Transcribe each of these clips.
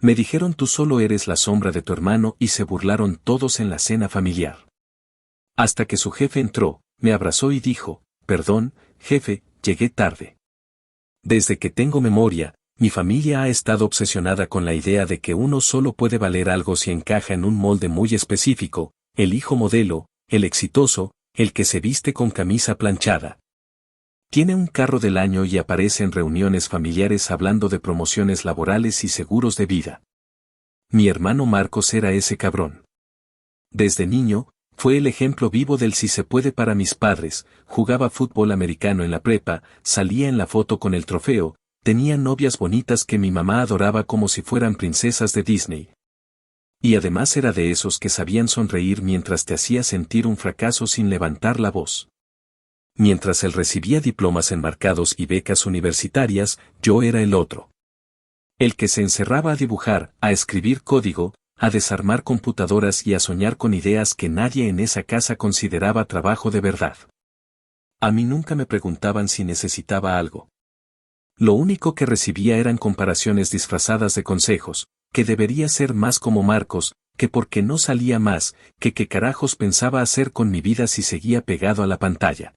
Me dijeron tú solo eres la sombra de tu hermano y se burlaron todos en la cena familiar. Hasta que su jefe entró, me abrazó y dijo, perdón, jefe, llegué tarde. Desde que tengo memoria, mi familia ha estado obsesionada con la idea de que uno solo puede valer algo si encaja en un molde muy específico, el hijo modelo, el exitoso, el que se viste con camisa planchada. Tiene un carro del año y aparece en reuniones familiares hablando de promociones laborales y seguros de vida. Mi hermano Marcos era ese cabrón. Desde niño, fue el ejemplo vivo del si se puede para mis padres, jugaba fútbol americano en la prepa, salía en la foto con el trofeo, tenía novias bonitas que mi mamá adoraba como si fueran princesas de Disney. Y además era de esos que sabían sonreír mientras te hacía sentir un fracaso sin levantar la voz. Mientras él recibía diplomas enmarcados y becas universitarias, yo era el otro. El que se encerraba a dibujar, a escribir código, a desarmar computadoras y a soñar con ideas que nadie en esa casa consideraba trabajo de verdad. A mí nunca me preguntaban si necesitaba algo. Lo único que recibía eran comparaciones disfrazadas de consejos, que debería ser más como Marcos, que porque no salía más, que qué carajos pensaba hacer con mi vida si seguía pegado a la pantalla.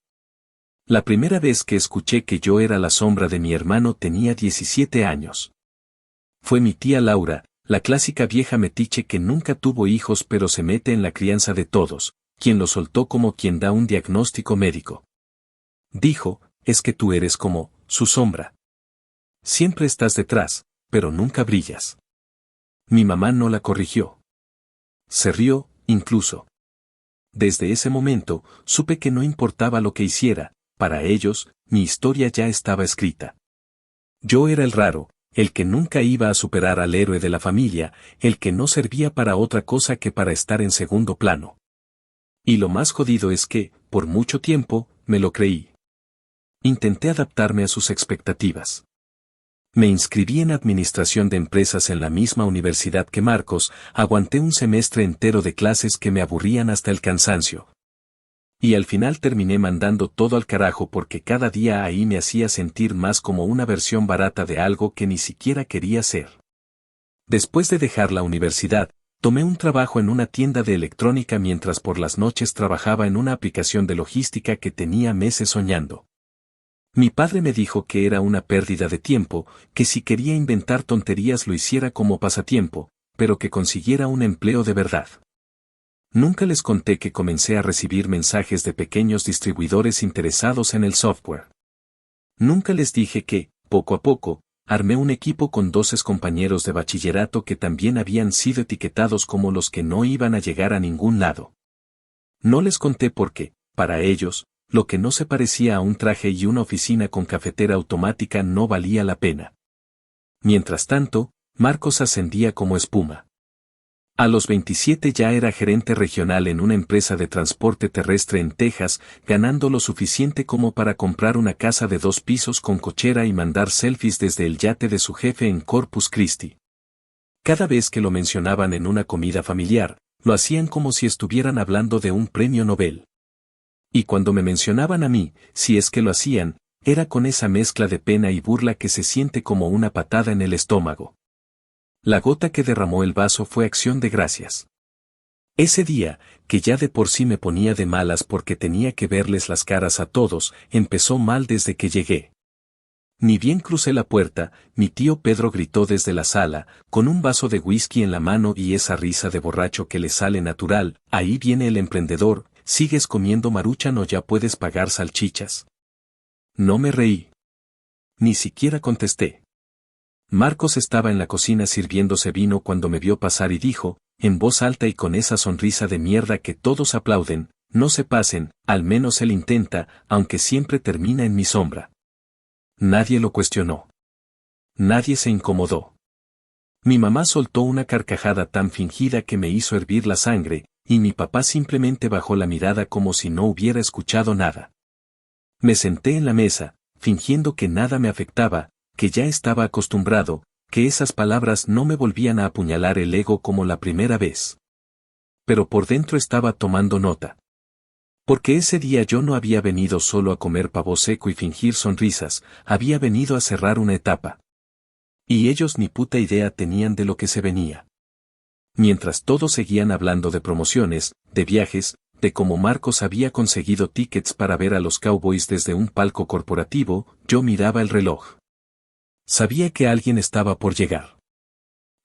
La primera vez que escuché que yo era la sombra de mi hermano tenía 17 años. Fue mi tía Laura, la clásica vieja metiche que nunca tuvo hijos pero se mete en la crianza de todos, quien lo soltó como quien da un diagnóstico médico. Dijo, es que tú eres como, su sombra. Siempre estás detrás, pero nunca brillas. Mi mamá no la corrigió. Se rió, incluso. Desde ese momento, supe que no importaba lo que hiciera, para ellos, mi historia ya estaba escrita. Yo era el raro, el que nunca iba a superar al héroe de la familia, el que no servía para otra cosa que para estar en segundo plano. Y lo más jodido es que, por mucho tiempo, me lo creí. Intenté adaptarme a sus expectativas. Me inscribí en administración de empresas en la misma universidad que Marcos, aguanté un semestre entero de clases que me aburrían hasta el cansancio. Y al final terminé mandando todo al carajo porque cada día ahí me hacía sentir más como una versión barata de algo que ni siquiera quería ser. Después de dejar la universidad, tomé un trabajo en una tienda de electrónica mientras por las noches trabajaba en una aplicación de logística que tenía meses soñando. Mi padre me dijo que era una pérdida de tiempo, que si quería inventar tonterías lo hiciera como pasatiempo, pero que consiguiera un empleo de verdad. Nunca les conté que comencé a recibir mensajes de pequeños distribuidores interesados en el software. Nunca les dije que, poco a poco, armé un equipo con 12 compañeros de bachillerato que también habían sido etiquetados como los que no iban a llegar a ningún lado. No les conté porque, para ellos, lo que no se parecía a un traje y una oficina con cafetera automática no valía la pena. Mientras tanto, Marcos ascendía como espuma. A los 27 ya era gerente regional en una empresa de transporte terrestre en Texas, ganando lo suficiente como para comprar una casa de 2 pisos con cochera y mandar selfies desde el yate de su jefe en Corpus Christi. Cada vez que lo mencionaban en una comida familiar, lo hacían como si estuvieran hablando de un premio Nobel. Y cuando me mencionaban a mí, si es que lo hacían, era con esa mezcla de pena y burla que se siente como una patada en el estómago. La gota que derramó el vaso fue acción de gracias. Ese día, que ya de por sí me ponía de malas porque tenía que verles las caras a todos, empezó mal desde que llegué. Ni bien crucé la puerta, mi tío Pedro gritó desde la sala, con un vaso de whisky en la mano y esa risa de borracho que le sale natural, ahí viene el emprendedor, ¿sigues comiendo Maruchan o ya puedes pagar salchichas? No me reí. Ni siquiera contesté. Marcos estaba en la cocina sirviéndose vino cuando me vio pasar y dijo, en voz alta y con esa sonrisa de mierda que todos aplauden, no se pasen, al menos él intenta, aunque siempre termina en mi sombra. Nadie lo cuestionó. Nadie se incomodó. Mi mamá soltó una carcajada tan fingida que me hizo hervir la sangre, y mi papá simplemente bajó la mirada como si no hubiera escuchado nada. Me senté en la mesa, fingiendo que nada me afectaba, que ya estaba acostumbrado, que esas palabras no me volvían a apuñalar el ego como la primera vez. Pero por dentro estaba tomando nota. Porque ese día yo no había venido solo a comer pavo seco y fingir sonrisas, había venido a cerrar una etapa. Y ellos ni puta idea tenían de lo que se venía. Mientras todos seguían hablando de promociones, de viajes, de cómo Marcos había conseguido tickets para ver a los Cowboys desde un palco corporativo, yo miraba el reloj. Sabía que alguien estaba por llegar.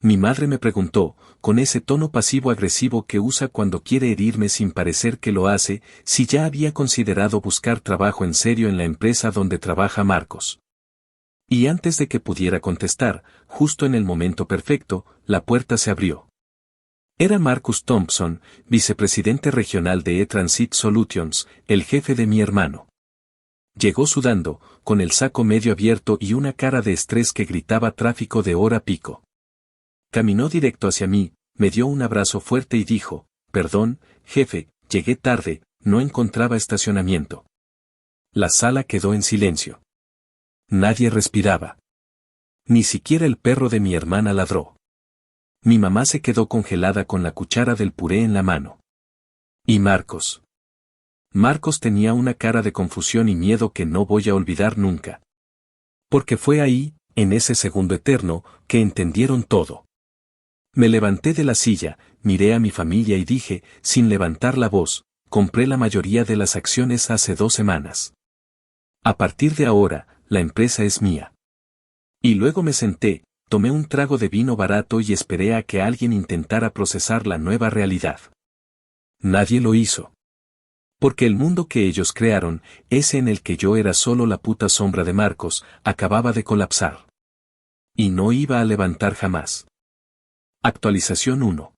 Mi madre me preguntó, con ese tono pasivo-agresivo que usa cuando quiere herirme sin parecer que lo hace, si ya había considerado buscar trabajo en serio en la empresa donde trabaja Marcos. Y antes de que pudiera contestar, justo en el momento perfecto, la puerta se abrió. Era Marcus Thompson, vicepresidente regional de E-Transit Solutions, el jefe de mi hermano. Llegó sudando, con el saco medio abierto y una cara de estrés que gritaba tráfico de hora pico. Caminó directo hacia mí, me dio un abrazo fuerte y dijo, «Perdón, jefe, llegué tarde, no encontraba estacionamiento». La sala quedó en silencio. Nadie respiraba. Ni siquiera el perro de mi hermana ladró. Mi mamá se quedó congelada con la cuchara del puré en la mano. ¿Y Marcos? Marcos tenía una cara de confusión y miedo que no voy a olvidar nunca. Porque fue ahí, en ese segundo eterno, que entendieron todo. Me levanté de la silla, miré a mi familia y dije, sin levantar la voz, compré la mayoría de las acciones hace 2 semanas. A partir de ahora, la empresa es mía. Y luego me senté, tomé un trago de vino barato y esperé a que alguien intentara procesar la nueva realidad. Nadie lo hizo. Porque el mundo que ellos crearon, ese en el que yo era solo la puta sombra de Marcos, acababa de colapsar. Y no iba a levantar jamás. Actualización 1.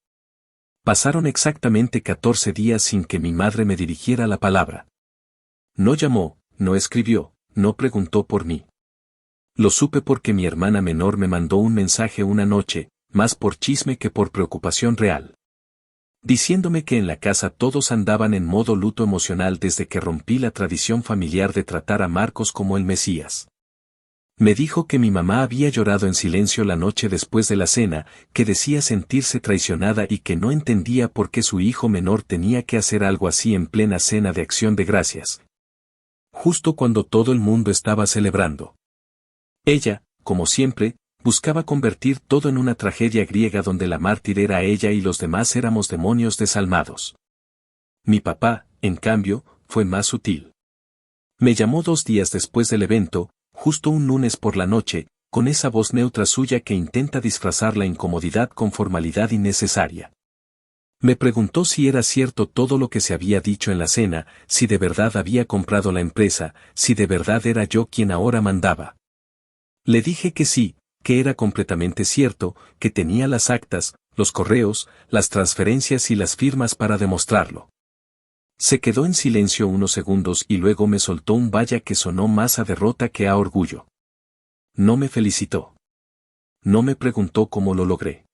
Pasaron exactamente 14 días sin que mi madre me dirigiera la palabra. No llamó, no escribió, no preguntó por mí. Lo supe porque mi hermana menor me mandó un mensaje una noche, más por chisme que por preocupación real. Diciéndome que en la casa todos andaban en modo luto emocional desde que rompí la tradición familiar de tratar a Marcos como el Mesías. Me dijo que mi mamá había llorado en silencio la noche después de la cena, que decía sentirse traicionada y que no entendía por qué su hijo menor tenía que hacer algo así en plena cena de Acción de Gracias. Justo cuando todo el mundo estaba celebrando. Ella, como siempre, buscaba convertir todo en una tragedia griega donde la mártir era ella y los demás éramos demonios desalmados. Mi papá, en cambio, fue más sutil. Me llamó 2 días después del evento, justo un lunes por la noche, con esa voz neutra suya que intenta disfrazar la incomodidad con formalidad innecesaria. Me preguntó si era cierto todo lo que se había dicho en la cena, si de verdad había comprado la empresa, si de verdad era yo quien ahora mandaba. Le dije que sí, que era completamente cierto, que tenía las actas, los correos, las transferencias y las firmas para demostrarlo. Se quedó en silencio unos segundos y luego me soltó un vaya que sonó más a derrota que a orgullo. No me felicitó. No me preguntó cómo lo logré.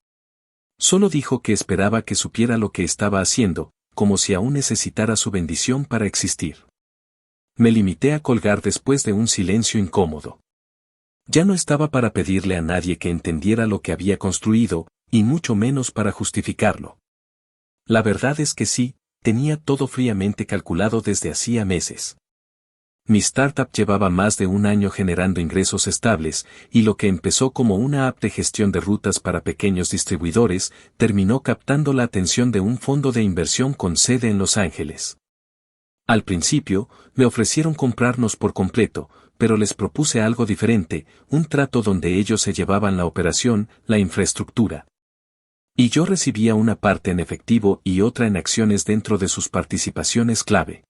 Solo dijo que esperaba que supiera lo que estaba haciendo, como si aún necesitara su bendición para existir. Me limité a colgar después de un silencio incómodo. Ya no estaba para pedirle a nadie que entendiera lo que había construido, y mucho menos para justificarlo. La verdad es que sí, tenía todo fríamente calculado desde hacía meses. Mi startup llevaba más de 1 año generando ingresos estables, y lo que empezó como una app de gestión de rutas para pequeños distribuidores, terminó captando la atención de un fondo de inversión con sede en Los Ángeles. Al principio, me ofrecieron comprarnos por completo, pero les propuse algo diferente, un trato donde ellos se llevaban la operación, la infraestructura. Y yo recibía una parte en efectivo y otra en acciones dentro de sus participaciones clave.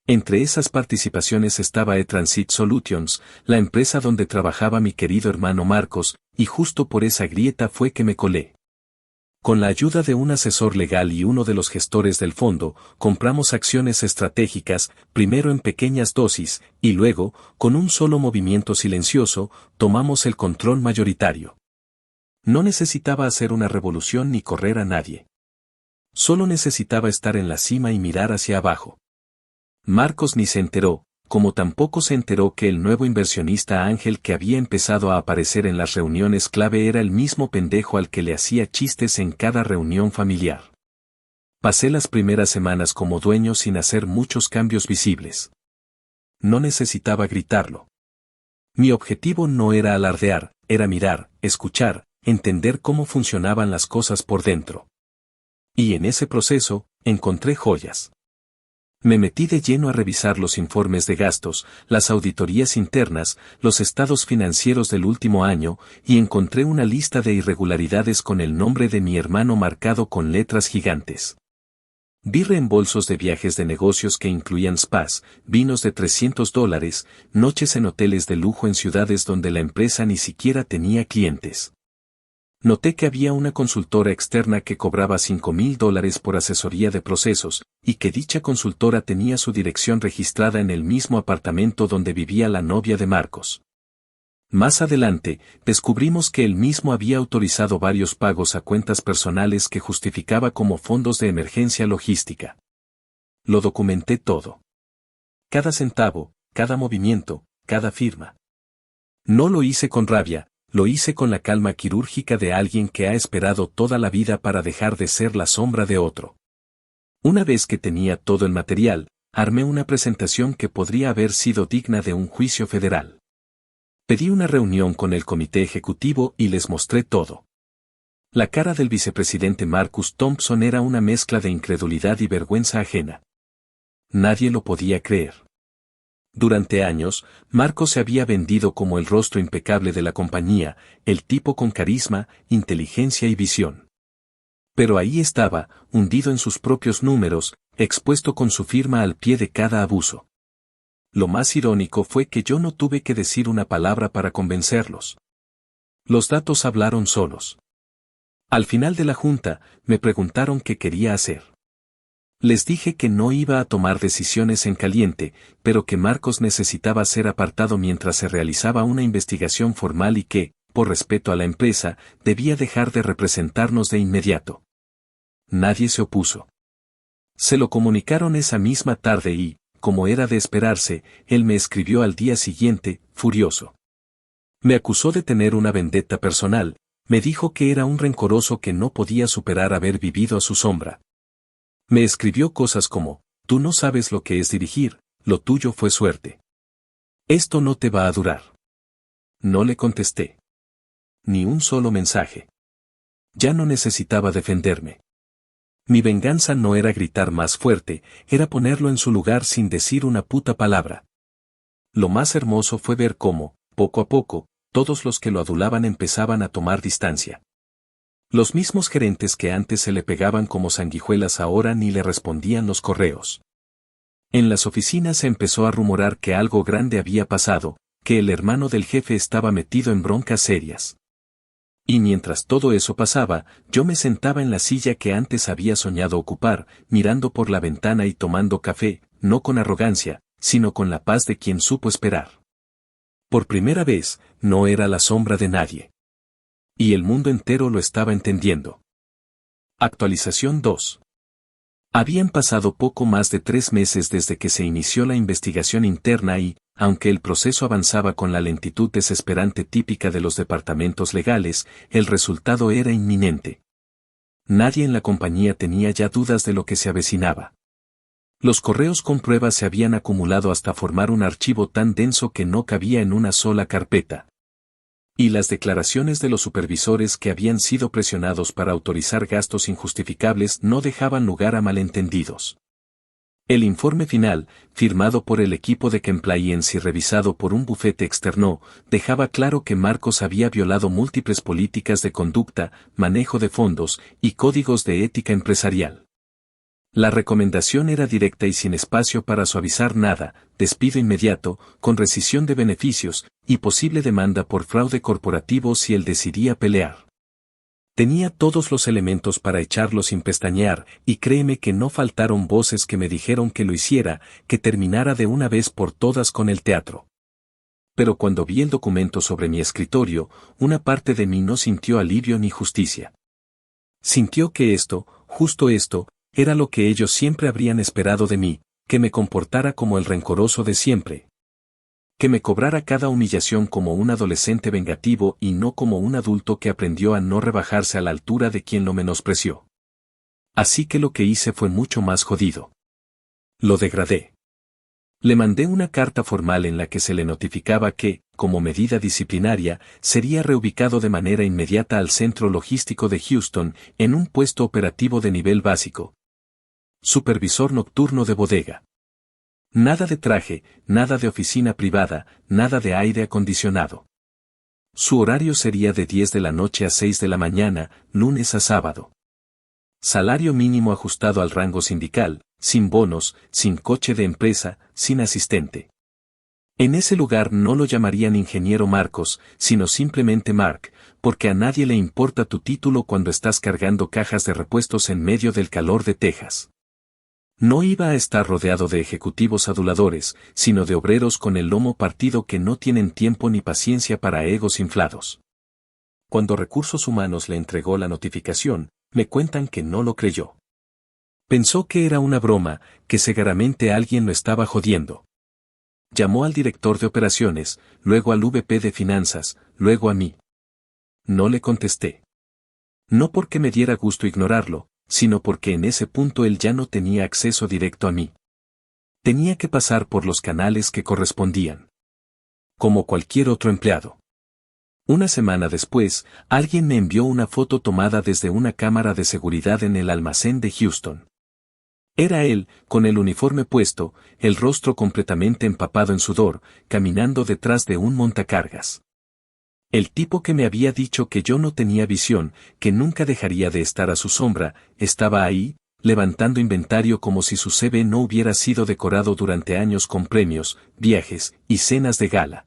Entre esas participaciones estaba E-Transit Solutions, la empresa donde trabajaba mi querido hermano Marcos, y justo por esa grieta fue que me colé. Con la ayuda de un asesor legal y uno de los gestores del fondo, compramos acciones estratégicas, primero en pequeñas dosis, y luego, con un solo movimiento silencioso, tomamos el control mayoritario. No necesitaba hacer una revolución ni correr a nadie. Solo necesitaba estar en la cima y mirar hacia abajo. Marcos ni se enteró, como tampoco se enteró que el nuevo inversionista Ángel que había empezado a aparecer en las reuniones clave era el mismo pendejo al que le hacía chistes en cada reunión familiar. Pasé las primeras semanas como dueño sin hacer muchos cambios visibles. No necesitaba gritarlo. Mi objetivo no era alardear, era mirar, escuchar, entender cómo funcionaban las cosas por dentro. Y en ese proceso, encontré joyas. Me metí de lleno a revisar los informes de gastos, las auditorías internas, los estados financieros del último año, y encontré una lista de irregularidades con el nombre de mi hermano marcado con letras gigantes. Vi reembolsos de viajes de negocios que incluían spas, vinos de $300, noches en hoteles de lujo en ciudades donde la empresa ni siquiera tenía clientes. Noté que había una consultora externa que cobraba $5,000 por asesoría de procesos, y que dicha consultora tenía su dirección registrada en el mismo apartamento donde vivía la novia de Marcos. Más adelante, descubrimos que él mismo había autorizado varios pagos a cuentas personales que justificaba como fondos de emergencia logística. Lo documenté todo. Cada centavo, cada movimiento, cada firma. No lo hice con rabia. Lo hice con la calma quirúrgica de alguien que ha esperado toda la vida para dejar de ser la sombra de otro. Una vez que tenía todo el material, armé una presentación que podría haber sido digna de un juicio federal. Pedí una reunión con el comité ejecutivo y les mostré todo. La cara del vicepresidente Marcus Thompson era una mezcla de incredulidad y vergüenza ajena. Nadie lo podía creer. Durante años, Marcos se había vendido como el rostro impecable de la compañía, el tipo con carisma, inteligencia y visión. Pero ahí estaba, hundido en sus propios números, expuesto con su firma al pie de cada abuso. Lo más irónico fue que yo no tuve que decir una palabra para convencerlos. Los datos hablaron solos. Al final de la junta, me preguntaron qué quería hacer. Les dije que no iba a tomar decisiones en caliente, pero que Marcos necesitaba ser apartado mientras se realizaba una investigación formal y que, por respeto a la empresa, debía dejar de representarnos de inmediato. Nadie se opuso. Se lo comunicaron esa misma tarde y, como era de esperarse, él me escribió al día siguiente, furioso. Me acusó de tener una vendetta personal, me dijo que era un rencoroso que no podía superar haber vivido a su sombra. Me escribió cosas como, tú no sabes lo que es dirigir, lo tuyo fue suerte. Esto no te va a durar. No le contesté. Ni un solo mensaje. Ya no necesitaba defenderme. Mi venganza no era gritar más fuerte, era ponerlo en su lugar sin decir una puta palabra. Lo más hermoso fue ver cómo, poco a poco, todos los que lo adulaban empezaban a tomar distancia. Los mismos gerentes que antes se le pegaban como sanguijuelas ahora ni le respondían los correos. En las oficinas se empezó a rumorar que algo grande había pasado, que el hermano del jefe estaba metido en broncas serias. Y mientras todo eso pasaba, yo me sentaba en la silla que antes había soñado ocupar, mirando por la ventana y tomando café, no con arrogancia, sino con la paz de quien supo esperar. Por primera vez, no era la sombra de nadie. Y el mundo entero lo estaba entendiendo. Actualización 2. Habían pasado poco más de 3 meses desde que se inició la investigación interna y, aunque el proceso avanzaba con la lentitud desesperante típica de los departamentos legales, el resultado era inminente. Nadie en la compañía tenía ya dudas de lo que se avecinaba. Los correos con pruebas se habían acumulado hasta formar un archivo tan denso que no cabía en una sola carpeta. Y las declaraciones de los supervisores que habían sido presionados para autorizar gastos injustificables no dejaban lugar a malentendidos. El informe final, firmado por el equipo de compliance y revisado por un bufete externo, dejaba claro que Marcos había violado múltiples políticas de conducta, manejo de fondos y códigos de ética empresarial. La recomendación era directa y sin espacio para suavizar nada, despido inmediato, con rescisión de beneficios, y posible demanda por fraude corporativo si él decidía pelear. Tenía todos los elementos para echarlo sin pestañear, y créeme que no faltaron voces que me dijeron que lo hiciera, que terminara de una vez por todas con el teatro. Pero cuando vi el documento sobre mi escritorio, una parte de mí no sintió alivio ni justicia. Sintió que esto, justo esto, era lo que ellos siempre habrían esperado de mí, que me comportara como el rencoroso de siempre. Que me cobrara cada humillación como un adolescente vengativo y no como un adulto que aprendió a no rebajarse a la altura de quien lo menospreció. Así que lo que hice fue mucho más jodido. Lo degradé. Le mandé una carta formal en la que se le notificaba que, como medida disciplinaria, sería reubicado de manera inmediata al centro logístico de Houston en un puesto operativo de nivel básico. Supervisor nocturno de bodega. Nada de traje, nada de oficina privada, nada de aire acondicionado. Su horario sería de 10 de la noche a 6 de la mañana, lunes a sábado. Salario mínimo ajustado al rango sindical, sin bonos, sin coche de empresa, sin asistente. En ese lugar no lo llamarían ingeniero Marcos, sino simplemente Mark, porque a nadie le importa tu título cuando estás cargando cajas de repuestos en medio del calor de Texas. No iba a estar rodeado de ejecutivos aduladores, sino de obreros con el lomo partido que no tienen tiempo ni paciencia para egos inflados. Cuando Recursos Humanos le entregó la notificación, me cuentan que no lo creyó. Pensó que era una broma, que seguramente alguien lo estaba jodiendo. Llamó al director de operaciones, luego al VP de finanzas, luego a mí. No le contesté. No porque me diera gusto ignorarlo, sino porque en ese punto él ya no tenía acceso directo a mí. Tenía que pasar por los canales que correspondían. Como cualquier otro empleado. Una semana después, alguien me envió una foto tomada desde una cámara de seguridad en el almacén de Houston. Era él, con el uniforme puesto, el rostro completamente empapado en sudor, caminando detrás de un montacargas. El tipo que me había dicho que yo no tenía visión, que nunca dejaría de estar a su sombra, estaba ahí, levantando inventario como si su CV no hubiera sido decorado durante años con premios, viajes y cenas de gala.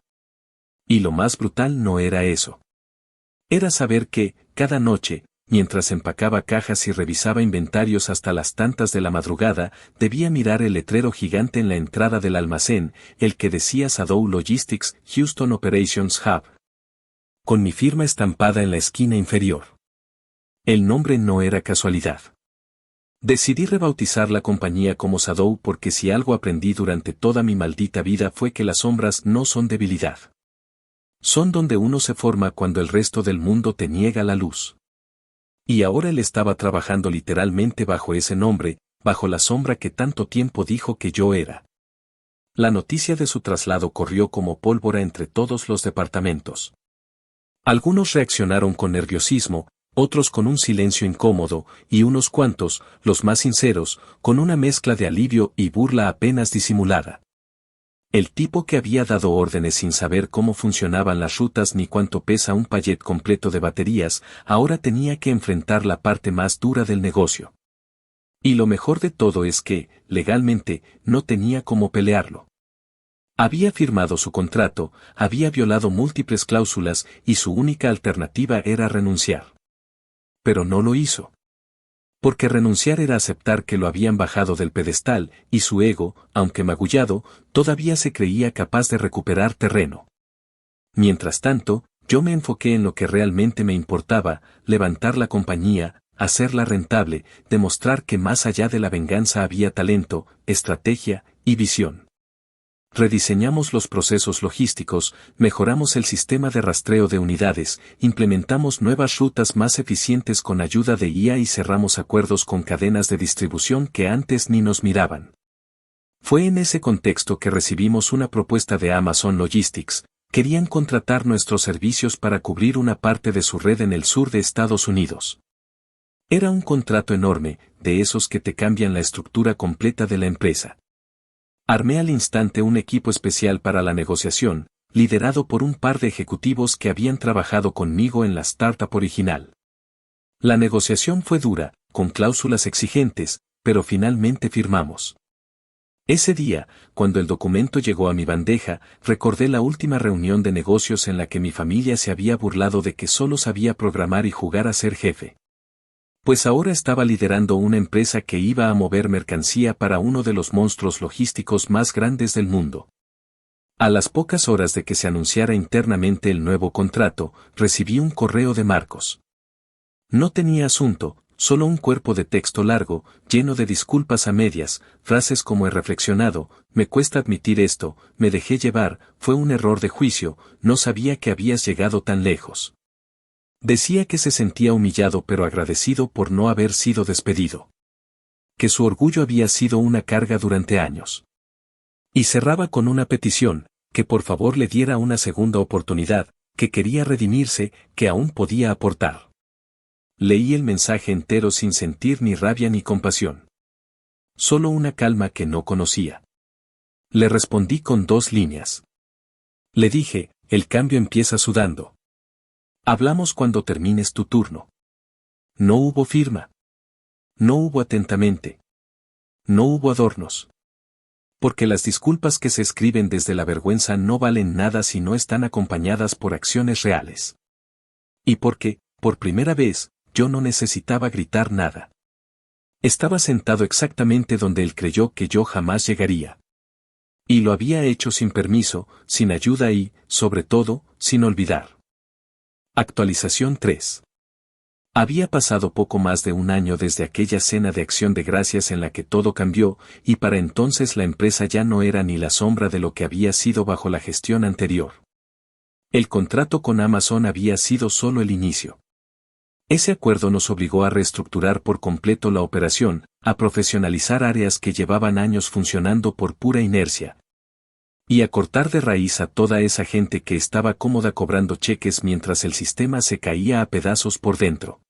Y lo más brutal no era eso. Era saber que, cada noche, mientras empacaba cajas y revisaba inventarios hasta las tantas de la madrugada, debía mirar el letrero gigante en la entrada del almacén, el que decía Shadow Logistics Houston Operations Hub, con mi firma estampada en la esquina inferior. El nombre no era casualidad. Decidí rebautizar la compañía como Shadow porque si algo aprendí durante toda mi maldita vida fue que las sombras no son debilidad. Son donde uno se forma cuando el resto del mundo te niega la luz. Y ahora él estaba trabajando literalmente bajo ese nombre, bajo la sombra que tanto tiempo dijo que yo era. La noticia de su traslado corrió como pólvora entre todos los departamentos. Algunos reaccionaron con nerviosismo, otros con un silencio incómodo, y unos cuantos, los más sinceros, con una mezcla de alivio y burla apenas disimulada. El tipo que había dado órdenes sin saber cómo funcionaban las rutas ni cuánto pesa un pallet completo de baterías, ahora tenía que enfrentar la parte más dura del negocio. Y lo mejor de todo es que, legalmente, no tenía cómo pelearlo. Había firmado su contrato, había violado múltiples cláusulas y su única alternativa era renunciar. Pero no lo hizo. Porque renunciar era aceptar que lo habían bajado del pedestal, y su ego, aunque magullado, todavía se creía capaz de recuperar terreno. Mientras tanto, yo me enfoqué en lo que realmente me importaba, levantar la compañía, hacerla rentable, demostrar que más allá de la venganza había talento, estrategia y visión. Rediseñamos los procesos logísticos, mejoramos el sistema de rastreo de unidades, implementamos nuevas rutas más eficientes con ayuda de IA y cerramos acuerdos con cadenas de distribución que antes ni nos miraban. Fue en ese contexto que recibimos una propuesta de Amazon Logistics. Querían contratar nuestros servicios para cubrir una parte de su red en el sur de Estados Unidos. Era un contrato enorme, de esos que te cambian la estructura completa de la empresa. Armé al instante un equipo especial para la negociación, liderado por un par de ejecutivos que habían trabajado conmigo en la startup original. La negociación fue dura, con cláusulas exigentes, pero finalmente firmamos. Ese día, cuando el documento llegó a mi bandeja, recordé la última reunión de negocios en la que mi familia se había burlado de que solo sabía programar y jugar a ser jefe. Pues ahora estaba liderando una empresa que iba a mover mercancía para uno de los monstruos logísticos más grandes del mundo. A las pocas horas de que se anunciara internamente el nuevo contrato, recibí un correo de Marcos. No tenía asunto, solo un cuerpo de texto largo, lleno de disculpas a medias, frases como he reflexionado, me cuesta admitir esto, me dejé llevar, fue un error de juicio, no sabía que habías llegado tan lejos. Decía que se sentía humillado pero agradecido por no haber sido despedido. Que su orgullo había sido una carga durante años. Y cerraba con una petición, que por favor le diera una segunda oportunidad, que quería redimirse, que aún podía aportar. Leí el mensaje entero sin sentir ni rabia ni compasión. Solo una calma que no conocía. Le respondí con 2 líneas. Le dije, el cambio empieza sudando. Hablamos cuando termines tu turno. No hubo firma. No hubo atentamente. No hubo adornos. Porque las disculpas que se escriben desde la vergüenza no valen nada si no están acompañadas por acciones reales. Y porque, por primera vez, yo no necesitaba gritar nada. Estaba sentado exactamente donde él creyó que yo jamás llegaría. Y lo había hecho sin permiso, sin ayuda y, sobre todo, sin olvidar. Actualización 3. Había pasado poco más de un año desde aquella cena de acción de gracias en la que todo cambió, y para entonces la empresa ya no era ni la sombra de lo que había sido bajo la gestión anterior. El contrato con Amazon había sido solo el inicio. Ese acuerdo nos obligó a reestructurar por completo la operación, a profesionalizar áreas que llevaban años funcionando por pura inercia. Y a cortar de raíz a toda esa gente que estaba cómoda cobrando cheques mientras el sistema se caía a pedazos por dentro.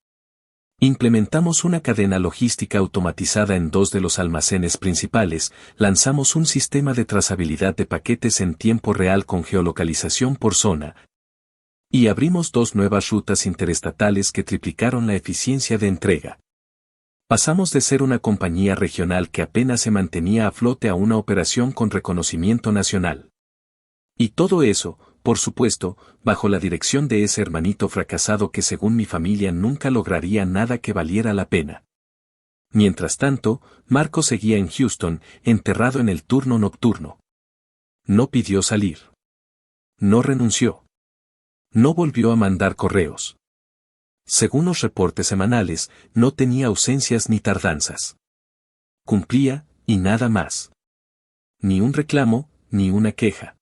Implementamos una cadena logística automatizada en 2 de los almacenes principales, lanzamos un sistema de trazabilidad de paquetes en tiempo real con geolocalización por zona, y abrimos 2 nuevas rutas interestatales que triplicaron la eficiencia de entrega. Pasamos de ser una compañía regional que apenas se mantenía a flote a una operación con reconocimiento nacional. Y todo eso, por supuesto, bajo la dirección de ese hermanito fracasado que según mi familia nunca lograría nada que valiera la pena. Mientras tanto, Marco seguía en Houston, enterrado en el turno nocturno. No pidió salir. No renunció. No volvió a mandar correos. Según los reportes semanales, no tenía ausencias ni tardanzas. Cumplía, y nada más. Ni un reclamo, ni una queja.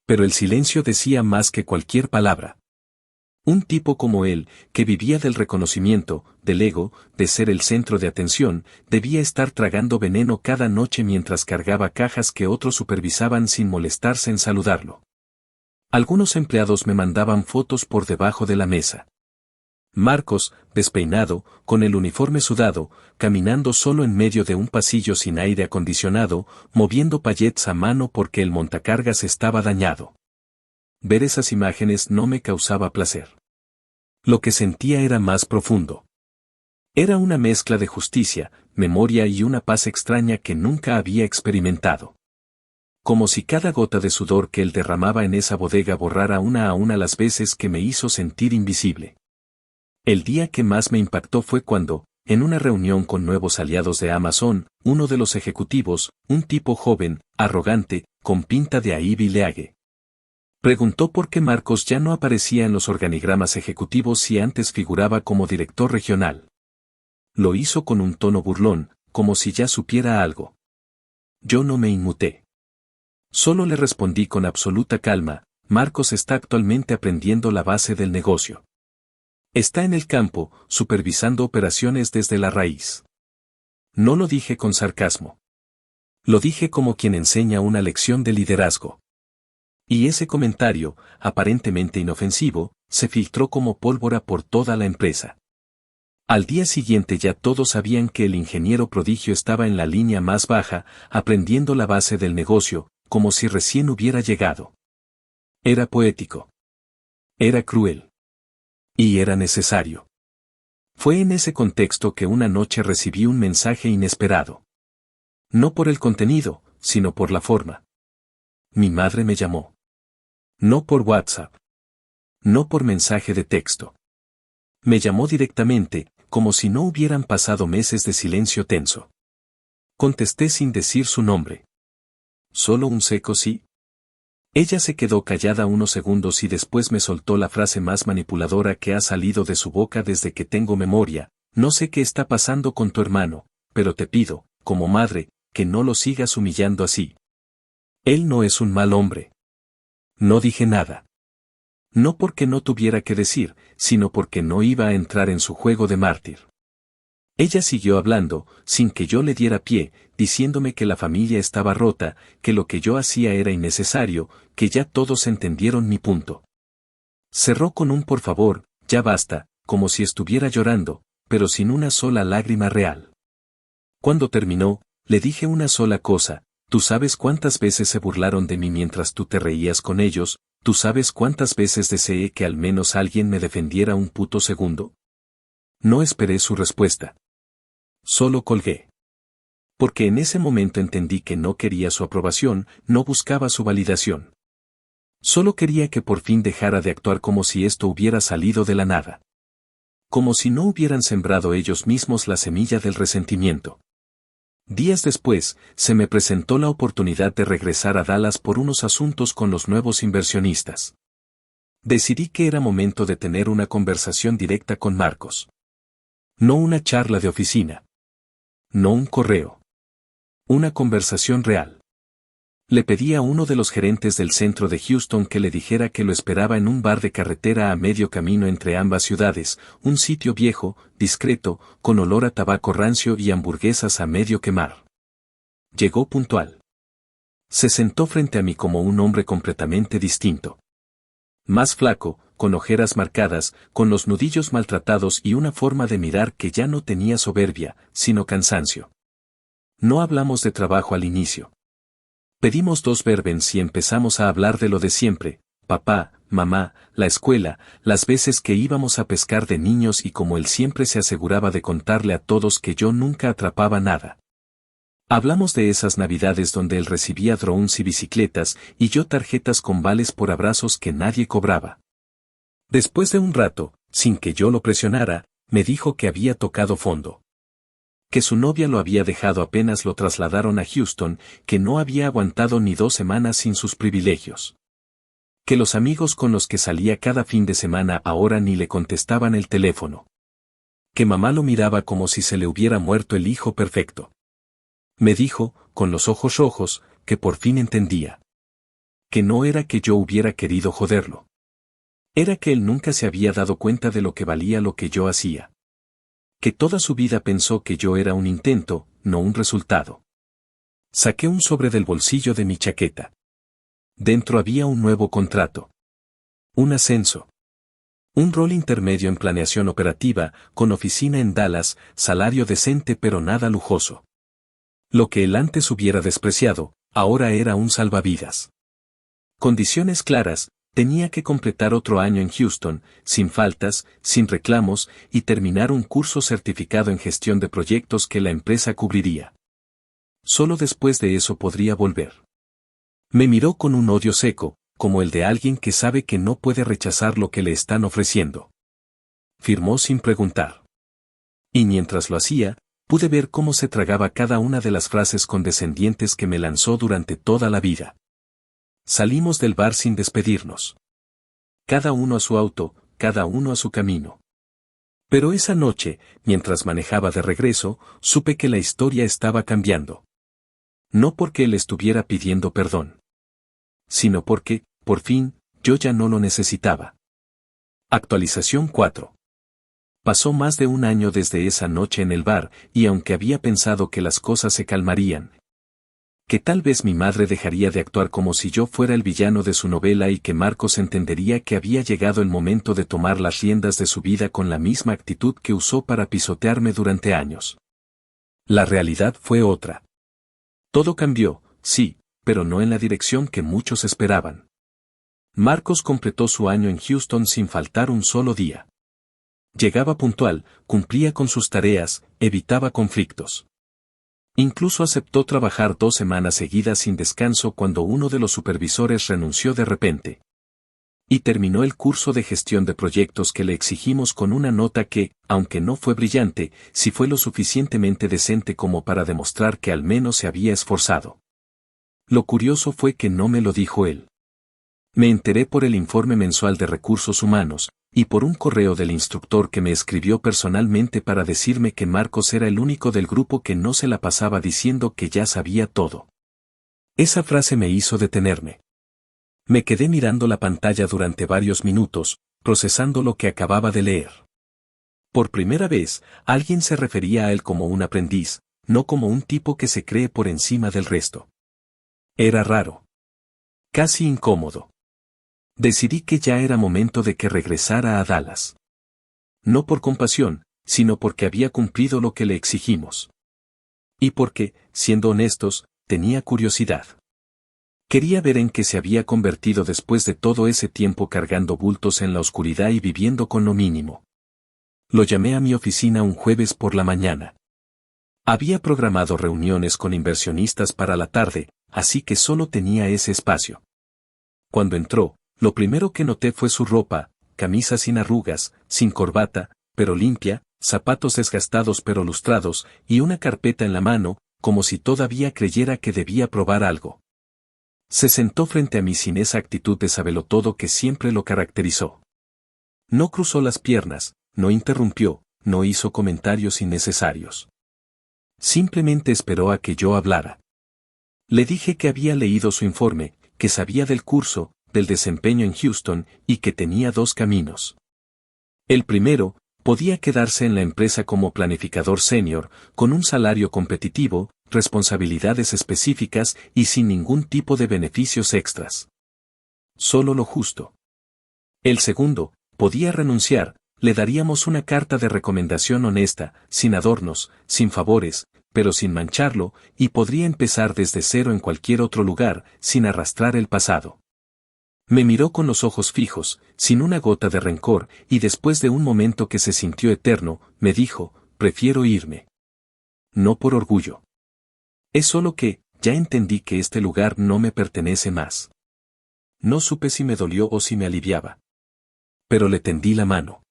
Pero el silencio decía más que cualquier palabra. Un tipo como él, que vivía del reconocimiento, del ego, de ser el centro de atención, debía estar tragando veneno cada noche mientras cargaba cajas que otros supervisaban sin molestarse en saludarlo. Algunos empleados me mandaban fotos por debajo de la mesa. Marcos, despeinado, con el uniforme sudado, caminando solo en medio de un pasillo sin aire acondicionado, moviendo pallets a mano porque el montacargas estaba dañado. Ver esas imágenes no me causaba placer. Lo que sentía era más profundo. Era una mezcla de justicia, memoria y una paz extraña que nunca había experimentado. Como si cada gota de sudor que él derramaba en esa bodega borrara una a una las veces que me hizo sentir invisible. El día que más me impactó fue cuando, en una reunión con nuevos aliados de Amazon, uno de los ejecutivos, un tipo joven, arrogante, con pinta de Ivy League, preguntó por qué Marcos ya no aparecía en los organigramas ejecutivos si antes figuraba como director regional. Lo hizo con un tono burlón, como si ya supiera algo. Yo no me inmuté. Solo le respondí con absoluta calma, Marcos está actualmente aprendiendo la base del negocio. Está en el campo, supervisando operaciones desde la raíz. No lo dije con sarcasmo. Lo dije como quien enseña una lección de liderazgo. Y ese comentario, aparentemente inofensivo, se filtró como pólvora por toda la empresa. Al día siguiente ya todos sabían que el ingeniero prodigio estaba en la línea más baja, aprendiendo la base del negocio, como si recién hubiera llegado. Era poético. Era cruel. Y era necesario. Fue en ese contexto que una noche recibí un mensaje inesperado. No por el contenido, sino por la forma. Mi madre me llamó. No por WhatsApp. No por mensaje de texto. Me llamó directamente, como si no hubieran pasado meses de silencio tenso. Contesté sin decir su nombre. Solo un seco sí. Ella se quedó callada unos segundos y después me soltó la frase más manipuladora que ha salido de su boca desde que tengo memoria: no sé qué está pasando con tu hermano, pero te pido, como madre, que no lo sigas humillando así. Él no es un mal hombre. No dije nada. No porque no tuviera que decir, sino porque no iba a entrar en su juego de mártir. Ella siguió hablando, sin que yo le diera pie, diciéndome que la familia estaba rota, que lo que yo hacía era innecesario, que ya todos entendieron mi punto. Cerró con un por favor, ya basta, como si estuviera llorando, pero sin una sola lágrima real. Cuando terminó, le dije una sola cosa: tú sabes cuántas veces se burlaron de mí mientras tú te reías con ellos, tú sabes cuántas veces deseé que al menos alguien me defendiera un puto segundo. No esperé su respuesta. Solo colgué. Porque en ese momento entendí que no quería su aprobación, no buscaba su validación. Solo quería que por fin dejara de actuar como si esto hubiera salido de la nada. Como si no hubieran sembrado ellos mismos la semilla del resentimiento. Días después, se me presentó la oportunidad de regresar a Dallas por unos asuntos con los nuevos inversionistas. Decidí que era momento de tener una conversación directa con Marcos. No una charla de oficina. No un correo. Una conversación real. Le pedí a uno de los gerentes del centro de Houston que le dijera que lo esperaba en un bar de carretera a medio camino entre ambas ciudades, un sitio viejo, discreto, con olor a tabaco rancio y hamburguesas a medio quemar. Llegó puntual. Se sentó frente a mí como un hombre completamente distinto. Más flaco, con ojeras marcadas, con los nudillos maltratados y una forma de mirar que ya no tenía soberbia, sino cansancio. No hablamos de trabajo al inicio. Pedimos 2 bourbons y empezamos a hablar de lo de siempre: papá, mamá, la escuela, las veces que íbamos a pescar de niños y como él siempre se aseguraba de contarle a todos que yo nunca atrapaba nada. Hablamos de esas navidades donde él recibía drones y bicicletas y yo tarjetas con vales por abrazos que nadie cobraba. Después de un rato, sin que yo lo presionara, me dijo que había tocado fondo. Que su novia lo había dejado apenas lo trasladaron a Houston, que no había aguantado ni 2 semanas sin sus privilegios. Que los amigos con los que salía cada fin de semana ahora ni le contestaban el teléfono. Que mamá lo miraba como si se le hubiera muerto el hijo perfecto. Me dijo, con los ojos rojos, que por fin entendía. Que no era que yo hubiera querido joderlo. Era que él nunca se había dado cuenta de lo que valía lo que yo hacía. Que toda su vida pensó que yo era un intento, no un resultado. Saqué un sobre del bolsillo de mi chaqueta. Dentro había un nuevo contrato. Un ascenso. Un rol intermedio en planeación operativa, con oficina en Dallas, salario decente pero nada lujoso. Lo que él antes hubiera despreciado, ahora era un salvavidas. Condiciones claras: tenía que completar otro año en Houston, sin faltas, sin reclamos, y terminar un curso certificado en gestión de proyectos que la empresa cubriría. Solo después de eso podría volver. Me miró con un odio seco, como el de alguien que sabe que no puede rechazar lo que le están ofreciendo. Firmó sin preguntar. Y mientras lo hacía, pude ver cómo se tragaba cada una de las frases condescendientes que me lanzó durante toda la vida. Salimos del bar sin despedirnos. Cada uno a su auto, cada uno a su camino. Pero esa noche, mientras manejaba de regreso, supe que la historia estaba cambiando. No porque él estuviera pidiendo perdón. Sino porque, por fin, yo ya no lo necesitaba. Actualización 4. Pasó más de un año desde esa noche en el bar, y aunque había pensado que las cosas se calmarían, que tal vez mi madre dejaría de actuar como si yo fuera el villano de su novela y que Marcos entendería que había llegado el momento de tomar las riendas de su vida con la misma actitud que usó para pisotearme durante años. La realidad fue otra. Todo cambió, sí, pero no en la dirección que muchos esperaban. Marcos completó su año en Houston sin faltar un solo día. Llegaba puntual, cumplía con sus tareas, evitaba conflictos. Incluso aceptó trabajar 2 semanas seguidas sin descanso cuando uno de los supervisores renunció de repente. Y terminó el curso de gestión de proyectos que le exigimos con una nota que, aunque no fue brillante, sí fue lo suficientemente decente como para demostrar que al menos se había esforzado. Lo curioso fue que no me lo dijo él. Me enteré por el informe mensual de recursos humanos, y por un correo del instructor que me escribió personalmente para decirme que Marcos era el único del grupo que no se la pasaba diciendo que ya sabía todo. Esa frase me hizo detenerme. Me quedé mirando la pantalla durante varios minutos, procesando lo que acababa de leer. Por primera vez, alguien se refería a él como un aprendiz, no como un tipo que se cree por encima del resto. Era raro. Casi incómodo. Decidí que ya era momento de que regresara a Dallas. No por compasión, sino porque había cumplido lo que le exigimos. Y porque, siendo honestos, tenía curiosidad. Quería ver en qué se había convertido después de todo ese tiempo cargando bultos en la oscuridad y viviendo con lo mínimo. Lo llamé a mi oficina un jueves por la mañana. Había programado reuniones con inversionistas para la tarde, así que solo tenía ese espacio. Cuando entró, lo primero que noté fue su ropa, camisa sin arrugas, sin corbata, pero limpia, zapatos desgastados pero lustrados, y una carpeta en la mano, como si todavía creyera que debía probar algo. Se sentó frente a mí sin esa actitud de sabelotodo que siempre lo caracterizó. No cruzó las piernas, no interrumpió, no hizo comentarios innecesarios. Simplemente esperó a que yo hablara. Le dije que había leído su informe, que sabía del curso, del desempeño en Houston, y que tenía dos caminos. El primero, podía quedarse en la empresa como planificador senior, con un salario competitivo, responsabilidades específicas y sin ningún tipo de beneficios extras. Solo lo justo. El segundo, podía renunciar, le daríamos una carta de recomendación honesta, sin adornos, sin favores, pero sin mancharlo, y podría empezar desde cero en cualquier otro lugar, sin arrastrar el pasado. Me miró con los ojos fijos, sin una gota de rencor, y después de un momento que se sintió eterno, me dijo, prefiero irme. No por orgullo. Es solo que, ya entendí que este lugar no me pertenece más. No supe si me dolió o si me aliviaba. Pero le tendí la mano.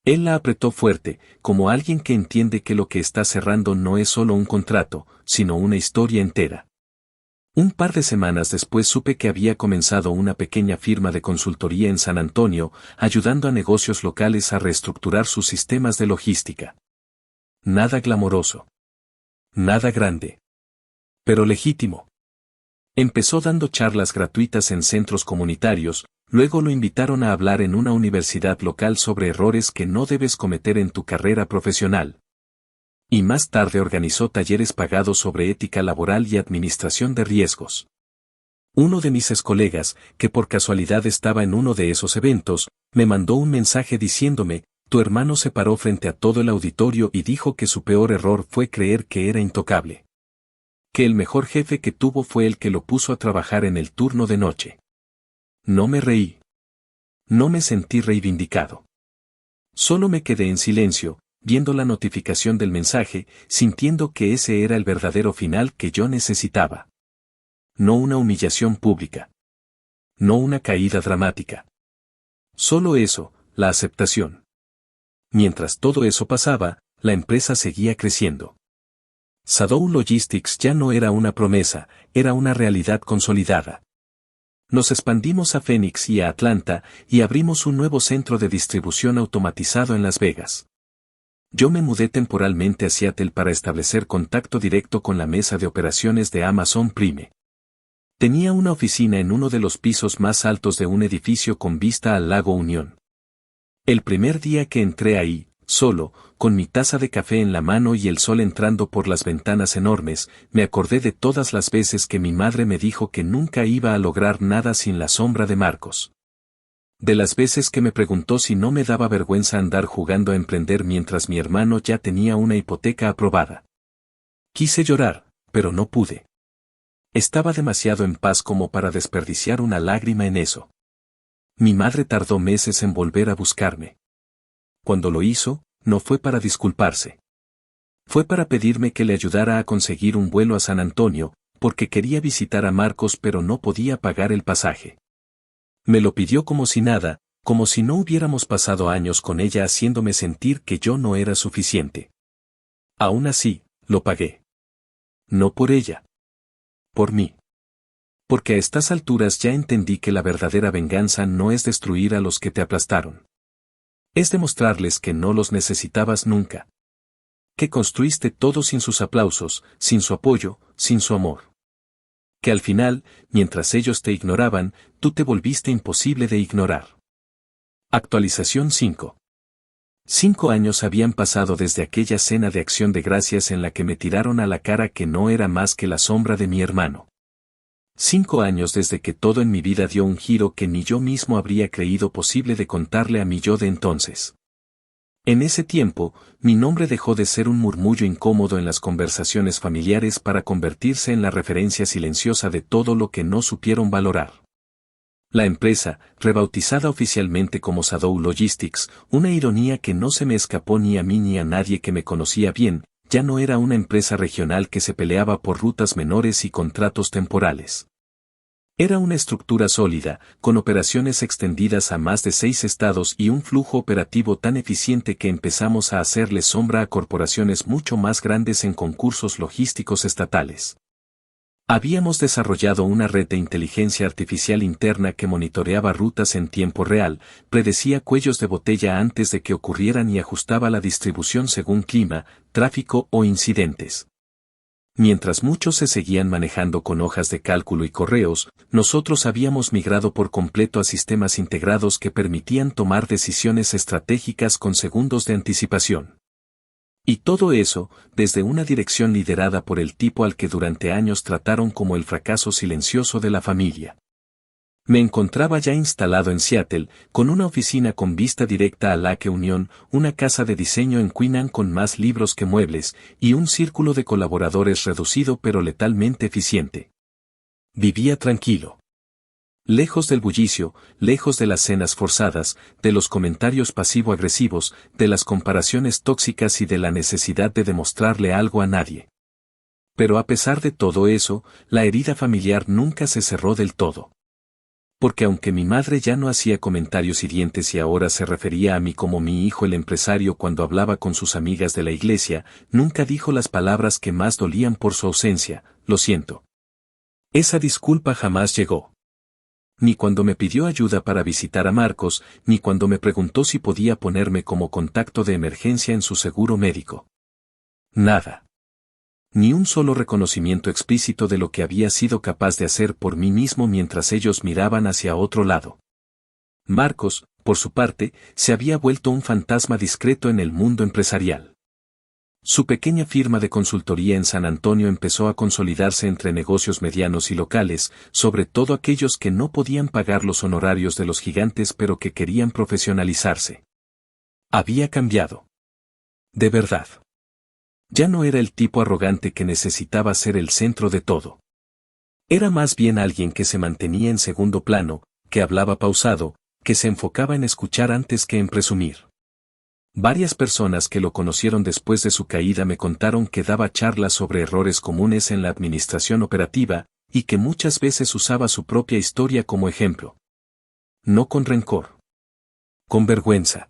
Él la apretó fuerte, como alguien que entiende que lo que está cerrando no es solo un contrato, sino una historia entera. Un par de semanas después supe que había comenzado una pequeña firma de consultoría en San Antonio, ayudando a negocios locales a reestructurar sus sistemas de logística. Nada glamoroso. Nada grande. Pero legítimo. Empezó dando charlas gratuitas en centros comunitarios, luego lo invitaron a hablar en una universidad local sobre errores que no debes cometer en tu carrera profesional. Y más tarde organizó talleres pagados sobre ética laboral y administración de riesgos. Uno de mis excolegas, que por casualidad estaba en uno de esos eventos, me mandó un mensaje diciéndome, tu hermano se paró frente a todo el auditorio y dijo que su peor error fue creer que era intocable. Que el mejor jefe que tuvo fue el que lo puso a trabajar en el turno de noche. No me reí. No me sentí reivindicado. Solo me quedé en silencio, viendo la notificación del mensaje, sintiendo que ese era el verdadero final que yo necesitaba. No una humillación pública. No una caída dramática. Solo eso, la aceptación. Mientras todo eso pasaba, la empresa seguía creciendo. Shadow Logistics ya no era una promesa, era una realidad consolidada. Nos expandimos a Phoenix y a Atlanta, y abrimos un nuevo centro de distribución automatizado en Las Vegas. Yo me mudé temporalmente a Seattle para establecer contacto directo con la mesa de operaciones de Amazon Prime. Tenía una oficina en uno de los pisos más altos de un edificio con vista al lago Unión. El primer día que entré ahí, solo, con mi taza de café en la mano y el sol entrando por las ventanas enormes, me acordé de todas las veces que mi madre me dijo que nunca iba a lograr nada sin la sombra de Marcos. De las veces que me preguntó si no me daba vergüenza andar jugando a emprender mientras mi hermano ya tenía una hipoteca aprobada. Quise llorar, pero no pude. Estaba demasiado en paz como para desperdiciar una lágrima en eso. Mi madre tardó meses en volver a buscarme. Cuando lo hizo, no fue para disculparse. Fue para pedirme que le ayudara a conseguir un vuelo a San Antonio, porque quería visitar a Marcos pero no podía pagar el pasaje. Me lo pidió como si nada, como si no hubiéramos pasado años con ella haciéndome sentir que yo no era suficiente. Aún así, lo pagué. No por ella. Por mí. Porque a estas alturas ya entendí que la verdadera venganza no es destruir a los que te aplastaron. Es demostrarles que no los necesitabas nunca. Que construiste todo sin sus aplausos, sin su apoyo, sin su amor. Que al final, mientras ellos te ignoraban, tú te volviste imposible de ignorar. Actualización 5. 5 años habían pasado desde aquella cena de acción de gracias en la que me tiraron a la cara que no era más que la sombra de mi hermano. 5 años desde que todo en mi vida dio un giro que ni yo mismo habría creído posible de contarle a mi yo de entonces. En ese tiempo, mi nombre dejó de ser un murmullo incómodo en las conversaciones familiares para convertirse en la referencia silenciosa de todo lo que no supieron valorar. La empresa, rebautizada oficialmente como Shadow Logistics, una ironía que no se me escapó ni a mí ni a nadie que me conocía bien, ya no era una empresa regional que se peleaba por rutas menores y contratos temporales. Era una estructura sólida, con operaciones extendidas a más de 6 estados y un flujo operativo tan eficiente que empezamos a hacerle sombra a corporaciones mucho más grandes en concursos logísticos estatales. Habíamos desarrollado una red de inteligencia artificial interna que monitoreaba rutas en tiempo real, predecía cuellos de botella antes de que ocurrieran y ajustaba la distribución según clima, tráfico o incidentes. Mientras muchos se seguían manejando con hojas de cálculo y correos, nosotros habíamos migrado por completo a sistemas integrados que permitían tomar decisiones estratégicas con segundos de anticipación. Y todo eso, desde una dirección liderada por el tipo al que durante años trataron como el fracaso silencioso de la familia. Me encontraba ya instalado en Seattle, con una oficina con vista directa a Lake Union, una casa de diseño en Queen Anne con más libros que muebles, y un círculo de colaboradores reducido pero letalmente eficiente. Vivía tranquilo. Lejos del bullicio, lejos de las cenas forzadas, de los comentarios pasivo-agresivos, de las comparaciones tóxicas y de la necesidad de demostrarle algo a nadie. Pero a pesar de todo eso, la herida familiar nunca se cerró del todo. Porque aunque mi madre ya no hacía comentarios hirientes y ahora se refería a mí como mi hijo el empresario cuando hablaba con sus amigas de la iglesia, nunca dijo las palabras que más dolían por su ausencia: lo siento. Esa disculpa jamás llegó. Ni cuando me pidió ayuda para visitar a Marcos, ni cuando me preguntó si podía ponerme como contacto de emergencia en su seguro médico. Nada. Ni un solo reconocimiento explícito de lo que había sido capaz de hacer por mí mismo mientras ellos miraban hacia otro lado. Marcos, por su parte, se había vuelto un fantasma discreto en el mundo empresarial. Su pequeña firma de consultoría en San Antonio empezó a consolidarse entre negocios medianos y locales, sobre todo aquellos que no podían pagar los honorarios de los gigantes pero que querían profesionalizarse. Había cambiado. De verdad. Ya no era el tipo arrogante que necesitaba ser el centro de todo. Era más bien alguien que se mantenía en segundo plano, que hablaba pausado, que se enfocaba en escuchar antes que en presumir. Varias personas que lo conocieron después de su caída me contaron que daba charlas sobre errores comunes en la administración operativa, y que muchas veces usaba su propia historia como ejemplo. No con rencor. Con vergüenza.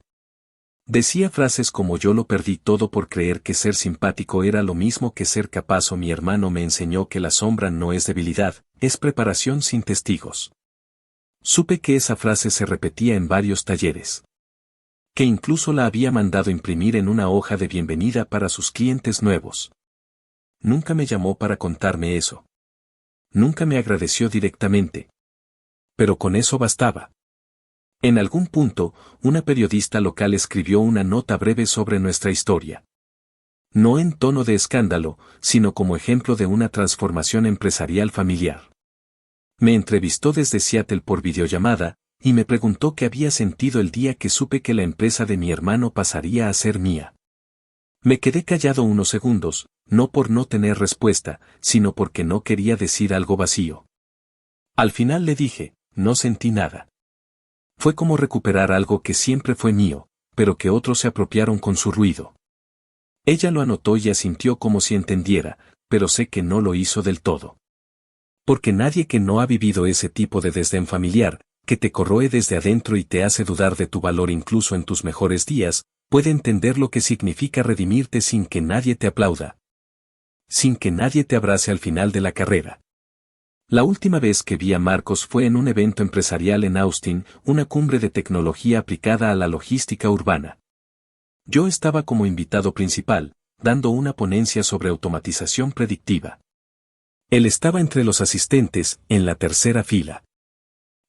Decía frases como: yo lo perdí todo por creer que ser simpático era lo mismo que ser capaz, o mi hermano me enseñó que la sombra no es debilidad, es preparación sin testigos. Supe que esa frase se repetía en varios talleres. Que incluso la había mandado imprimir en una hoja de bienvenida para sus clientes nuevos. Nunca me llamó para contarme eso. Nunca me agradeció directamente. Pero con eso bastaba. En algún punto, una periodista local escribió una nota breve sobre nuestra historia. No en tono de escándalo, sino como ejemplo de una transformación empresarial familiar. Me entrevistó desde Seattle por videollamada, y me preguntó qué había sentido el día que supe que la empresa de mi hermano pasaría a ser mía. Me quedé callado unos segundos, no por no tener respuesta, sino porque no quería decir algo vacío. Al final le dije: no sentí nada. Fue como recuperar algo que siempre fue mío, pero que otros se apropiaron con su ruido. Ella lo anotó y asintió como si entendiera, pero sé que no lo hizo del todo. Porque nadie que no ha vivido ese tipo de desdén familiar, que te corroe desde adentro y te hace dudar de tu valor incluso en tus mejores días, puede entender lo que significa redimirte sin que nadie te aplauda. Sin que nadie te abrace al final de la carrera. La última vez que vi a Marcos fue en un evento empresarial en Austin, una cumbre de tecnología aplicada a la logística urbana. Yo estaba como invitado principal, dando una ponencia sobre automatización predictiva. Él estaba entre los asistentes, en la tercera fila.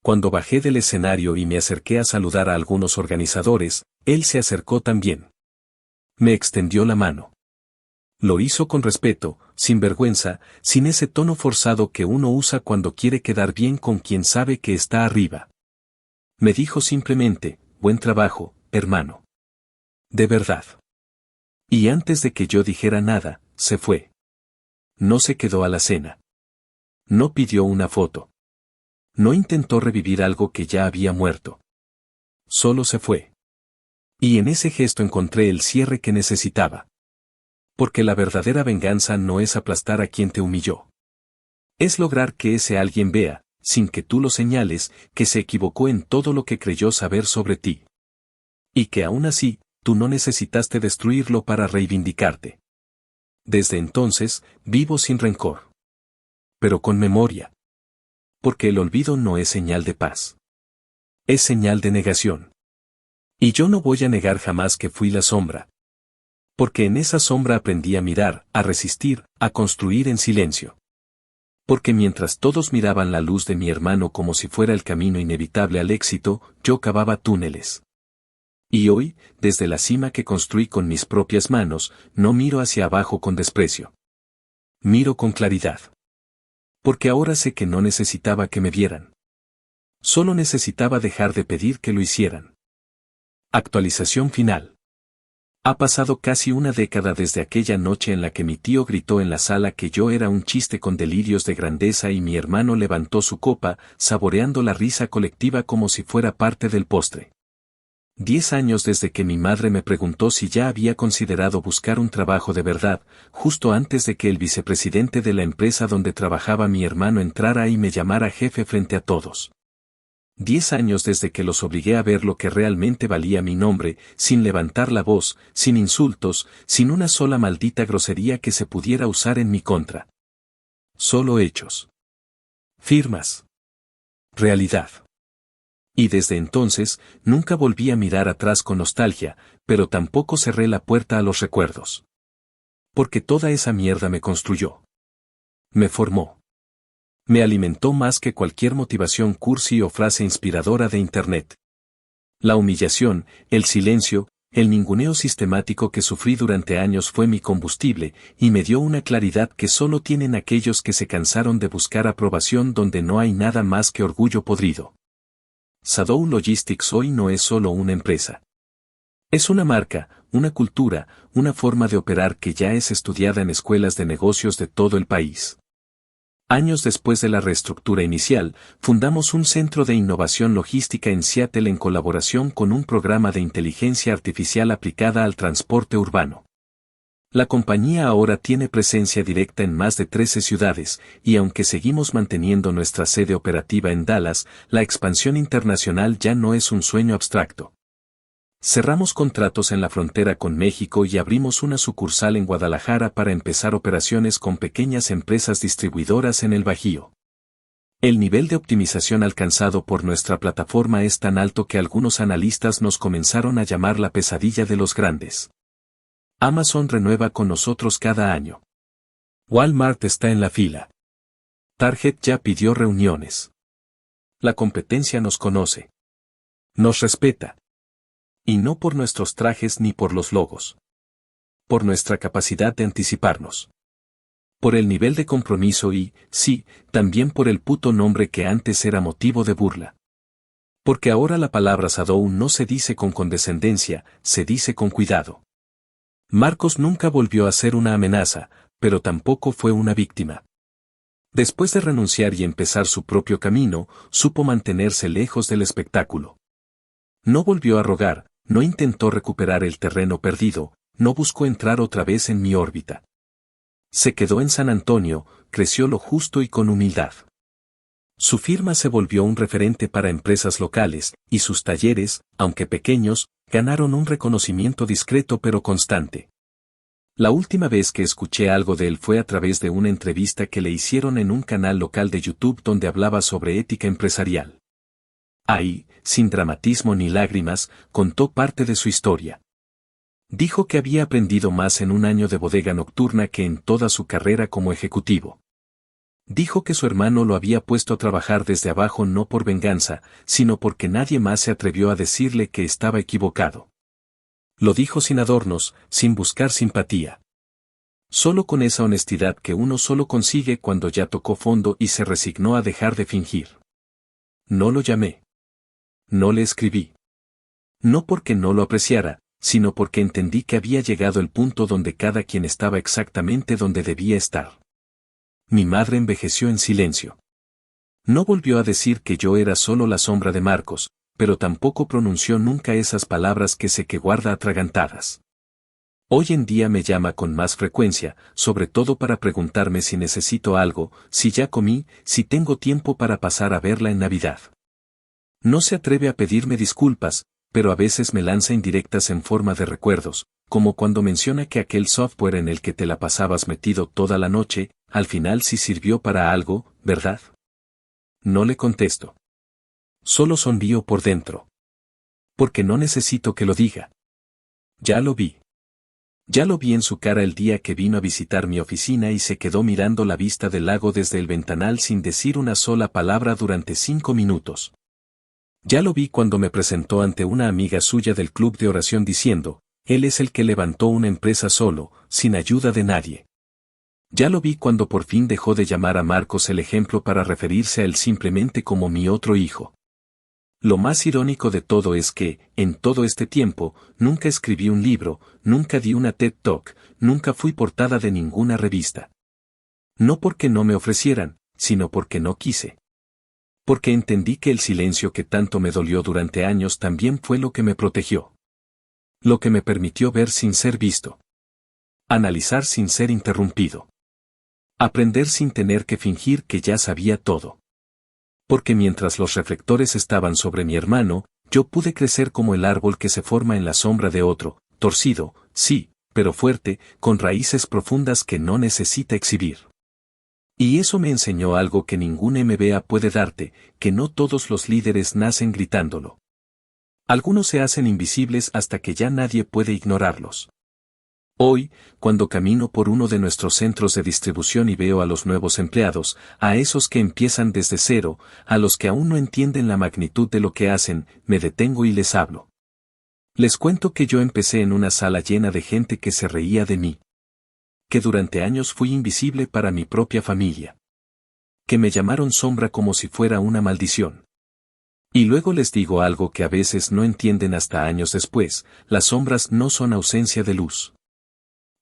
Cuando bajé del escenario y me acerqué a saludar a algunos organizadores, él se acercó también. Me extendió la mano. Lo hizo con respeto, sin vergüenza, sin ese tono forzado que uno usa cuando quiere quedar bien con quien sabe que está arriba. Me dijo simplemente, buen trabajo, hermano. De verdad. Y antes de que yo dijera nada, se fue. No se quedó a la cena. No pidió una foto. No intentó revivir algo que ya había muerto. Solo se fue. Y en ese gesto encontré el cierre que necesitaba. Porque la verdadera venganza no es aplastar a quien te humilló. Es lograr que ese alguien vea, sin que tú lo señales, que se equivocó en todo lo que creyó saber sobre ti. Y que aún así, tú no necesitaste destruirlo para reivindicarte. Desde entonces, vivo sin rencor. Pero con memoria. Porque el olvido no es señal de paz. Es señal de negación. Y yo no voy a negar jamás que fui la sombra. Porque en esa sombra aprendí a mirar, a resistir, a construir en silencio. Porque mientras todos miraban la luz de mi hermano como si fuera el camino inevitable al éxito, yo cavaba túneles. Y hoy, desde la cima que construí con mis propias manos, no miro hacia abajo con desprecio. Miro con claridad. Porque ahora sé que no necesitaba que me vieran. Solo necesitaba dejar de pedir que lo hicieran. Actualización final. Ha pasado casi una década desde aquella noche en la que mi tío gritó en la sala que yo era un chiste con delirios de grandeza y mi hermano levantó su copa, saboreando la risa colectiva como si fuera parte del postre. 10 años desde que mi madre me preguntó si ya había considerado buscar un trabajo de verdad, justo antes de que el vicepresidente de la empresa donde trabajaba mi hermano entrara y me llamara jefe frente a todos. 10 años desde que los obligué a ver lo que realmente valía mi nombre, sin levantar la voz, sin insultos, sin una sola maldita grosería que se pudiera usar en mi contra. Solo hechos. Firmas. Realidad. Y desde entonces, nunca volví a mirar atrás con nostalgia, pero tampoco cerré la puerta a los recuerdos. Porque toda esa mierda me construyó. Me formó. Me alimentó más que cualquier motivación cursi o frase inspiradora de Internet. La humillación, el silencio, el ninguneo sistemático que sufrí durante años fue mi combustible, y me dio una claridad que solo tienen aquellos que se cansaron de buscar aprobación donde no hay nada más que orgullo podrido. Sadou Logistics hoy no es solo una empresa. Es una marca, una cultura, una forma de operar que ya es estudiada en escuelas de negocios de todo el país. Años después de la reestructura inicial, fundamos un centro de innovación logística en Seattle en colaboración con un programa de inteligencia artificial aplicada al transporte urbano. La compañía ahora tiene presencia directa en más de 13 ciudades, y aunque seguimos manteniendo nuestra sede operativa en Dallas, la expansión internacional ya no es un sueño abstracto. Cerramos contratos en la frontera con México y abrimos una sucursal en Guadalajara para empezar operaciones con pequeñas empresas distribuidoras en el Bajío. El nivel de optimización alcanzado por nuestra plataforma es tan alto que algunos analistas nos comenzaron a llamar la pesadilla de los grandes. Amazon renueva con nosotros cada año. Walmart está en la fila. Target ya pidió reuniones. La competencia nos conoce. Nos respeta. Y no por nuestros trajes ni por los logos. Por nuestra capacidad de anticiparnos. Por el nivel de compromiso y, sí, también por el puto nombre que antes era motivo de burla. Porque ahora la palabra Sadou no se dice con condescendencia, se dice con cuidado. Marcos nunca volvió a ser una amenaza, pero tampoco fue una víctima. Después de renunciar y empezar su propio camino, supo mantenerse lejos del espectáculo. No volvió a rogar, no intentó recuperar el terreno perdido, no buscó entrar otra vez en mi órbita. Se quedó en San Antonio, creció lo justo y con humildad. Su firma se volvió un referente para empresas locales, y sus talleres, aunque pequeños, ganaron un reconocimiento discreto pero constante. La última vez que escuché algo de él fue a través de una entrevista que le hicieron en un canal local de YouTube donde hablaba sobre ética empresarial. Ahí, sin dramatismo ni lágrimas, contó parte de su historia. Dijo que había aprendido más en un año de bodega nocturna que en toda su carrera como ejecutivo. Dijo que su hermano lo había puesto a trabajar desde abajo no por venganza, sino porque nadie más se atrevió a decirle que estaba equivocado. Lo dijo sin adornos, sin buscar simpatía. Solo con esa honestidad que uno solo consigue cuando ya tocó fondo y se resignó a dejar de fingir. No lo llamé. No le escribí. No porque no lo apreciara, sino porque entendí que había llegado el punto donde cada quien estaba exactamente donde debía estar. Mi madre envejeció en silencio. No volvió a decir que yo era solo la sombra de Marcos, pero tampoco pronunció nunca esas palabras que sé que guarda atragantadas. Hoy en día me llama con más frecuencia, sobre todo para preguntarme si necesito algo, si ya comí, si tengo tiempo para pasar a verla en Navidad. No se atreve a pedirme disculpas, pero a veces me lanza indirectas en forma de recuerdos, como cuando menciona que aquel software en el que te la pasabas metido toda la noche, al final sí sirvió para algo, ¿verdad? No le contesto. Solo sonrío por dentro. Porque no necesito que lo diga. Ya lo vi. Ya lo vi en su cara el día que vino a visitar mi oficina y se quedó mirando la vista del lago desde el ventanal sin decir una sola palabra durante 5 minutos. Ya lo vi cuando me presentó ante una amiga suya del club de oración diciendo, él es el que levantó una empresa solo, sin ayuda de nadie. Ya lo vi cuando por fin dejó de llamar a Marcos el ejemplo para referirse a él simplemente como mi otro hijo. Lo más irónico de todo es que, en todo este tiempo, nunca escribí un libro, nunca di una TED Talk, nunca fui portada de ninguna revista. No porque no me ofrecieran, sino porque no quise. Porque entendí que el silencio que tanto me dolió durante años también fue lo que me protegió. Lo que me permitió ver sin ser visto. Analizar sin ser interrumpido. Aprender sin tener que fingir que ya sabía todo. Porque mientras los reflectores estaban sobre mi hermano, yo pude crecer como el árbol que se forma en la sombra de otro, torcido, sí, pero fuerte, con raíces profundas que no necesita exhibir. Y eso me enseñó algo que ningún MBA puede darte, que no todos los líderes nacen gritándolo. Algunos se hacen invisibles hasta que ya nadie puede ignorarlos. Hoy, cuando camino por uno de nuestros centros de distribución y veo a los nuevos empleados, a esos que empiezan desde cero, a los que aún no entienden la magnitud de lo que hacen, me detengo y les hablo. Les cuento que yo empecé en una sala llena de gente que se reía de mí. Que durante años fui invisible para mi propia familia. Que me llamaron sombra como si fuera una maldición. Y luego les digo algo que a veces no entienden hasta años después, las sombras no son ausencia de luz.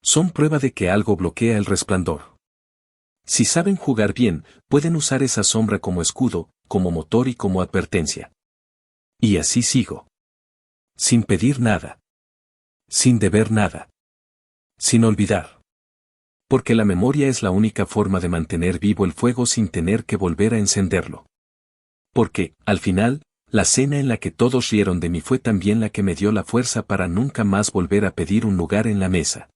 Son prueba de que algo bloquea el resplandor. Si saben jugar bien, pueden usar esa sombra como escudo, como motor y como advertencia. Y así sigo. Sin pedir nada. Sin deber nada. Sin olvidar. Porque la memoria es la única forma de mantener vivo el fuego sin tener que volver a encenderlo. Porque, al final, la cena en la que todos rieron de mí fue también la que me dio la fuerza para nunca más volver a pedir un lugar en la mesa.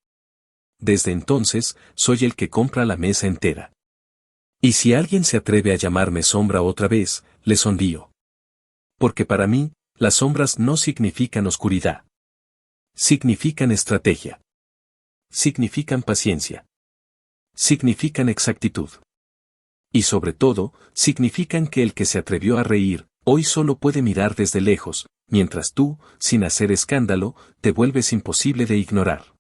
Desde entonces, soy el que compra la mesa entera. Y si alguien se atreve a llamarme sombra otra vez, le sonrío. Porque para mí, las sombras no significan oscuridad. Significan estrategia. Significan paciencia. Significan exactitud. Y sobre todo, significan que el que se atrevió a reír, hoy solo puede mirar desde lejos, mientras tú, sin hacer escándalo, te vuelves imposible de ignorar.